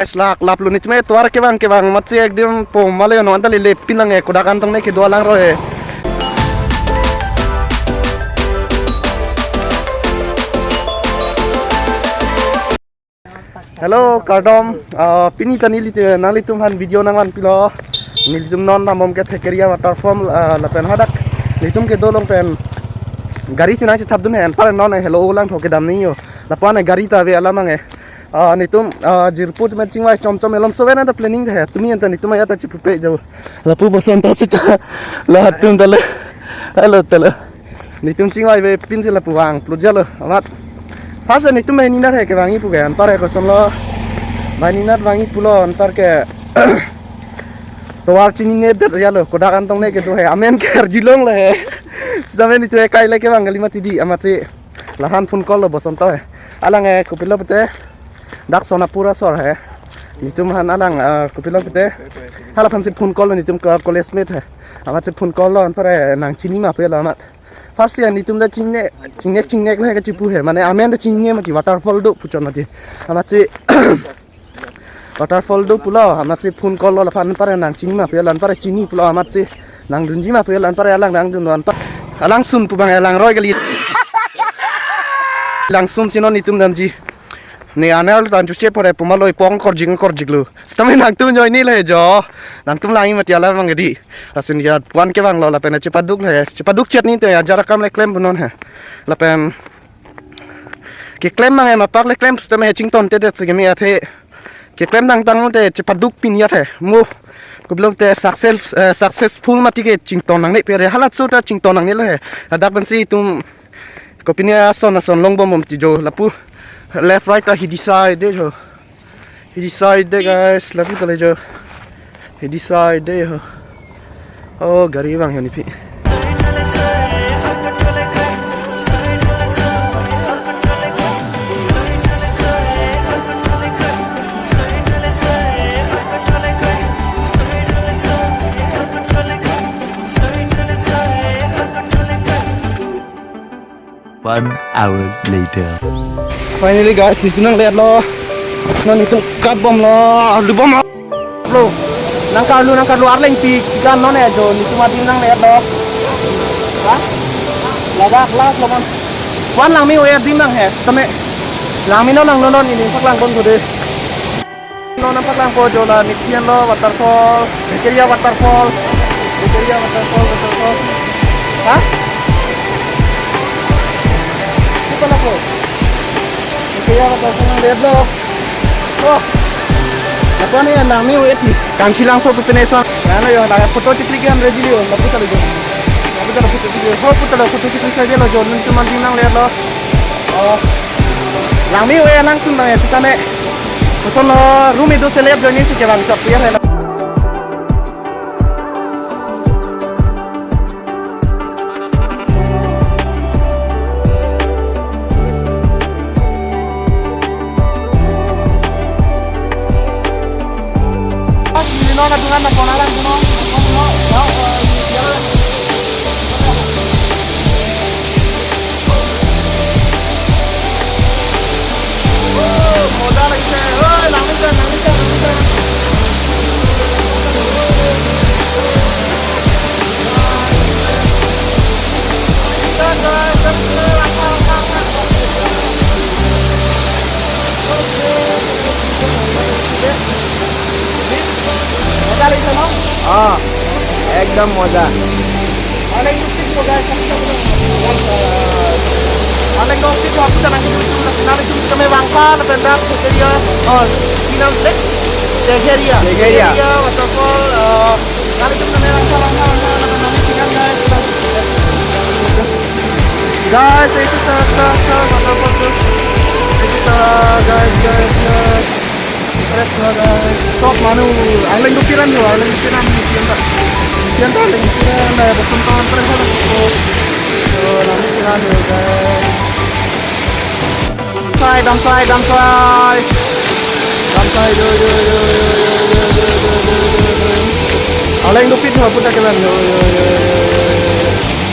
Lak lap lu nih cuma tuar kebang macam ekdom pom malah yang nonton lepin lang kuda kantong nih kedua lang rohe. Hello kardom, pini tani nali tumhan video nangan pilo, nilitum non namom ke thekeria waterfall lapen hadak, nilitum ke dolong pen gari sih nanti tabdun hen, pare non hello ulang thoke dam nih yo, lapan gari tabe alamang nitum jirput matching wise com elam so na planning hai tumi anta nitum ya ta chipe jau lapu boson ta sita la tum dale hello tele nitum ching wai be pin se lapu wang plujalo amat fasa nitum mai ninar hai ke wangi pu gan pare ko sonlo mai ninar wangi pulo antar ke toar chini ne der yalo koda kantong ne ke do hai amen ker jilong le hai saben itu kai le ke wangali mati di amati lahan phun kol boson ta hai alang kupilo pete dak sona pura sor hai nitum han alang kupilo pete halapan se phun kol nitum college mate hai amat se phun kol an pare nang chini ma pe amat first ya nitum da chingne le ka chipu hai mane amen da chingne ma ki waterfall do puchon mati amat se waterfall do pulo amat se phun kol la pan pare nang chini ma pe lan pare chini pulo amat se nang dunji ma pe lan pare alang nang dun an alang sun pu bang alang roi gali langsung sino nitum damji ni anel tan chu che pore pumaloi pong korjiglu stame nang tu join ni le jo nang tum langi mati ala bang di asin ya puan ke bang lo la pen cepaduk le cepaduk chat ni te ya jarakam le claim bunon he la pen ke claim mang ma pak le claim stame chington te de segemi athe ke claim nang tang te cepaduk pin ya the mu kublok te successful mati ke chington nang ne pere halat so ta chington nang ne le dak ban si tum kopinia son longbom jo lapu left right he decide guys lapu tale jo he decide oh gari bang yani pi One hour later. Finally guys, itu nang lihat lo, nang itu kabom lo, bom lo, nang kalu arleng pi, kita non ya jo, itu mati nang lihat lo, hah? Lagak lo man, wan lang mi oya dim nang he, tame, lang mi no nang non ini, pak lang bon kode, non pak lang ko jo la, nikian lo waterfall, Keria waterfall, hah? Apa ko? Kaya waterfall lihat lo. Oh. Apa nih yang nami wait nih? Kang silang so penesan. Ano yo, na foto ciplik kan ready yo. Lapu talo jo. Foto video. Foto ciplik saja lo jo. Nanti cuma dinang lihat lo. Oh. Nami we langsung nang kita nek. Foto lo room itu seleb jo ni sih bang shop ya. Nona dengan naponalan kuno, modal lagi saya, nangis. एकदम मजा online booking को guys online booking को kita nanti nanti kita mewangka lebendak Keria final set Keria waterfall nanti kita mewangka nanti final guys itu waterfall itu guys top manu alang dukiran Sian tak lagi kiran dah bersentuhan perihal itu. Nanti kiran juga. Damsai. Do. Alang dupit ho puta kelan.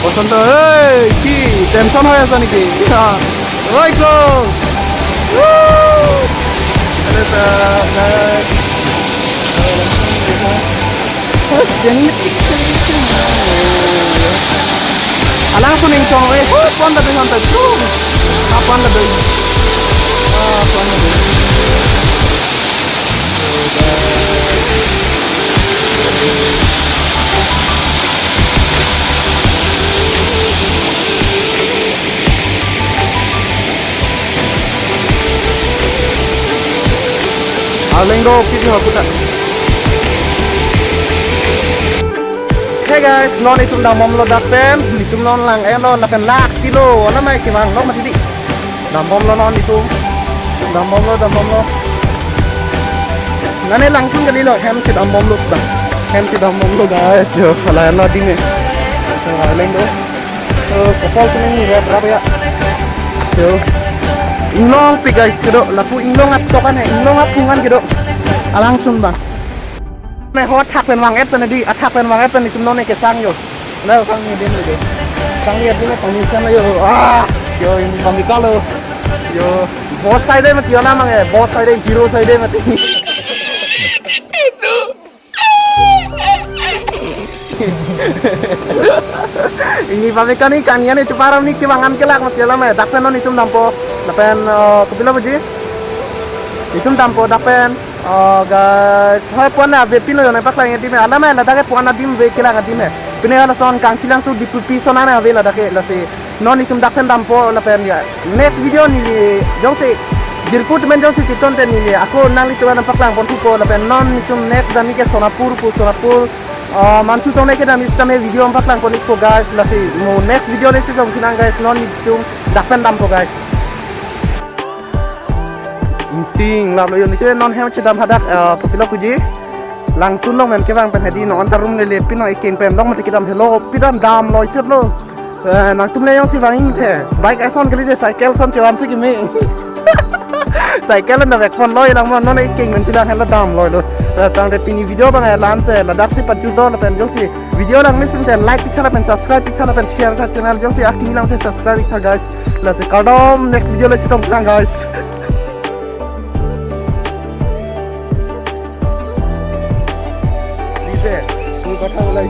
Bersentuh. Hey, ki tension hoya sa niki. Oi go. Woo! Ada Jangan alang pun yang cong puan dah dengan tu, puan dah dengan, puan dah dengan. Alang do kita aku tak. Hey guys, non itu dah mom lo dapen, itu non lang, lo dapen lak kilo, mana mai kemang lo mati di. Dah mom lo non itu, dah mom lo. Nane langsung kali lo, hem si dah mom lo dah, hem si dah mom lo guys, yo, salah lo di ni. Lain do, kapal tu ni berapa ya? Yo, inong pi guys, kado, laku inong at tokan inong at pungan kado, langsung bang. Này hot thạc lên vàng ép này đi, thạc lên vàng ép này chúng nó này cái sang rồi, đâu sang như đến rồi, sang như thế này còn như thế này rồi, rồi còn bị cao rồi, rồi boss side đây mà thiếu lắm mà boss side đây, hero side đây mà tí. Ini pamikan ni kan ini ceparam ni kibangan kelak mas jalan ya, dapen non itu dampo, dapen kepilah biji, itu dampo dapen. Guys, hai puan na ve pino yone pakla ngedi me ala me la dake puan na dim ve kila ngadi me pine ala son kang kilang su dipupi sona na ve la dake la se non itum daken dampo la pen ya next video ni jong se dirput men jong se titon te ni aku nang itu na paklang pon ko la pen non itum next dami ke sonapur mantu to ne ke dami stame video am paklang pon ko guys la se mo next video ne se jong kinang guys non itum daken dampo guys ting lalu yang itu non hem cedam hadak popular puji langsung long men kebang penhedi non darum le lepin no ikin pem long mati kidam hello pidam dam loy chet lo nang tum le yang si wangin the bike ison kali je cycle son cewan si kimi cycle na vek fon loy lang mon non ikin men kidam hello dam loy lo tang de pini video bang lan se la dak si paju do la pen jo si video lang listen ten like pikha pen subscribe pikha pen share ta channel jo si akini lang se subscribe pikha guys la se kadom next video le chitom guys কথা বলাই